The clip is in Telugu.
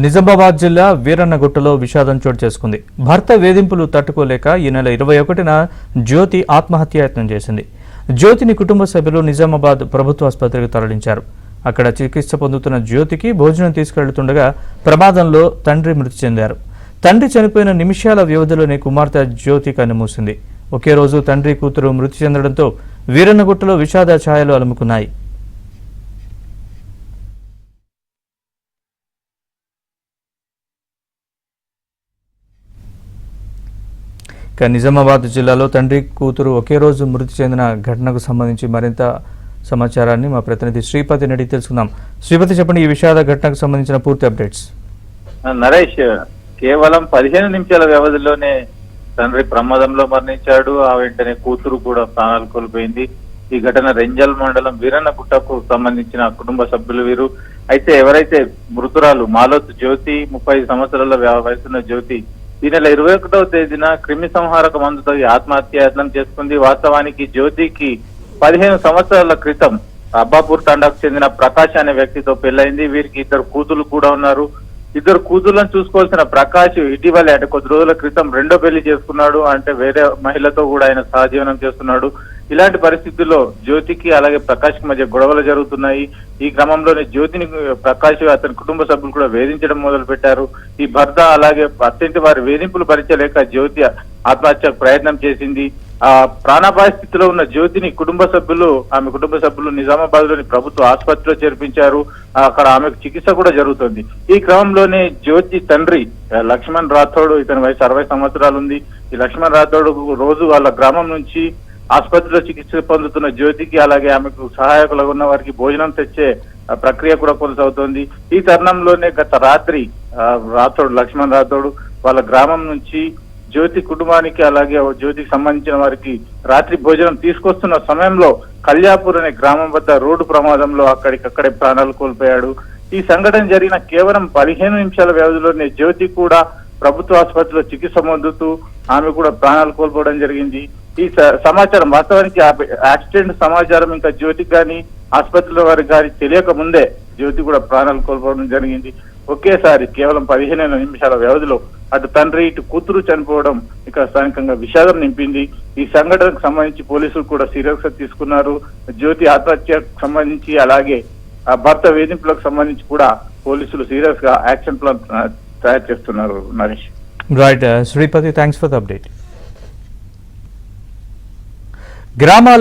నిజామాబాద్ జిల్లా వీరన్నగుట్టలో విషాదం చోటు చేసుకుంది. భర్త వేధింపులు తట్టుకోలేక ఈ నెల 21న జ్యోతి ఆత్మహత్యాయత్నం చేసింది. జ్యోతిని కుటుంబ సభ్యులు నిజామాబాద్ ప్రభుత్వ ఆసుపత్రికి తరలించారు. అక్కడ చికిత్స పొందుతున్న జ్యోతికి భోజనం తీసుకెళ్తుండగా ప్రమాదంలో తండ్రి మృతి చెందారు. తండ్రి చనిపోయిన నిమిషాల వ్యవధిలోనే కుమార్తె జ్యోతి కన్నుమూసింది. ఒకే రోజు తండ్రి కూతురు మృతి చెందడంతో వీరన్నగుట్టలో విషాద ఛాయలు అలుముకున్నాయి. నిజామాబాద్ జిల్లాలో తండ్రి కూతురు ఒకే రోజు మృతి చెందిన ఘటనకు సంబంధించి మరింత సమాచారాన్ని మా ప్రతినిధి శ్రీపతి నడి తెలుసుకుందాం. శ్రీపతి, చెప్పండి, ఈ విషాద ఘటనకు సంబంధించిన పూర్తి అప్డేట్స్. నరేష్, కేవలం 15 నిమిషాల వ్యవధిలోనే తండ్రి ప్రమాదంలో మరణించాడు. ఆ వెంటనే కూతురు కూడా ప్రాణాలు కోల్పోయింది. ఈ ఘటన రెంజల్ మండలం వీరన్నగుట్టకు సంబంధించిన కుటుంబ సభ్యులు వీరు. అయితే ఎవరైతే మృతురాలు మాలోత్ జ్యోతి, 30 సంవత్సరాల వయసున్న జ్యోతి ఈ నెల 21వ తేదీన క్రిమి సంహారక మందుతో ఆత్మహత్యాయత్నం చేసుకుంది. వాస్తవానికి జ్యోతికి 15 సంవత్సరాల క్రితం అబ్బాపూర్ తండాకు చెందిన ప్రకాష్ అనే వ్యక్తితో పెళ్లైంది. వీరికి 2 కూతురు కూడా ఉన్నారు. 2 కూతుర్లను చూసుకోవాల్సిన ప్రకాష్ ఇటీవలే అంటే కొద్ది రోజుల క్రితం రెండో పెళ్లి చేసుకున్నాడు. అంటే వేరే మహిళతో కూడా ఆయన సహజీవనం చేస్తున్నాడు. ఇలాంటి పరిస్థితుల్లో జ్యోతికి అలాగే ప్రకాష్ కి మధ్య గొడవలు జరుగుతున్నాయి. ఈ క్రమంలోనే జ్యోతిని ప్రకాష్ అతని కుటుంబ సభ్యులు కూడా వేధించడం మొదలు పెట్టారు. ఈ భర్త అలాగే అత్యంత వారి వేధింపులు భరించలేక జ్యోతి ఆత్మహత్యకు ప్రయత్నం చేసింది. ఆ ప్రాణాపాయ స్థితిలో ఉన్న జ్యోతిని ఆమె కుటుంబ సభ్యులు నిజామాబాద్ లోని ప్రభుత్వ ఆసుపత్రిలో చేర్పించారు. అక్కడ ఆమెకు చికిత్స కూడా జరుగుతుంది. ఈ క్రమంలోనే జ్యోతి తండ్రి లక్ష్మణ్ రాథోడ్, ఇతని వయసు 60 సంవత్సరాలు ఉంది. ఈ లక్ష్మణ్ రాథోడ్ రోజు వాళ్ళ గ్రామం నుంచి ఆసుపత్రిలో చికిత్స పొందుతున్న జ్యోతికి అలాగే ఆమెకు సహాయకులుగా ఉన్న వారికి భోజనం తెచ్చే ప్రక్రియ కూడా కొనసాగుతోంది. ఈ తరుణంలోనే గత రాత్రి లక్ష్మణ్ రాథోడ్ వాళ్ళ గ్రామం నుంచి జ్యోతి కుటుంబానికి అలాగే జ్యోతికి సంబంధించిన వారికి రాత్రి భోజనం తీసుకొస్తున్న సమయంలో కళ్యాపూర్ అనే గ్రామం వద్ద రోడ్డు ప్రమాదంలో అక్కడికక్కడే ప్రాణాలు కోల్పోయాడు. ఈ సంఘటన జరిగిన కేవలం 15 నిమిషాల వ్యవధిలోనే జ్యోతి కూడా ప్రభుత్వ ఆసుపత్రిలో చికిత్స పొందుతూ ఆమె కూడా ప్రాణాలు కోల్పోవడం జరిగింది. ఈ సమాచారం వాస్తవానికి యాక్సిడెంట్ సమాచారం ఇంకా జ్యోతికి కానీ ఆసుపత్రిలో వారికి కానీ తెలియక ముందే జ్యోతి కూడా ప్రాణాలు కోల్పోవడం జరిగింది. ఒకేసారి కేవలం 15 నిమిషాల వ్యవధిలో అటు తండ్రి ఇటు కూతురు చనిపోవడం ఇక్కడ స్థానికంగా విషాదం నింపింది. ఈ సంఘటనకు సంబంధించి పోలీసులు కూడా సీరియస్ గా తీసుకున్నారు. జ్యోతి ఆత్మహత్యకు సంబంధించి అలాగే ఆ భర్త వేధింపులకు సంబంధించి కూడా పోలీసులు సీరియస్ గా యాక్షన్ ప్లాన్ తయారు చేస్తున్నారు. Naresh, right. Sripathi, thanks for the update. గ్రామాల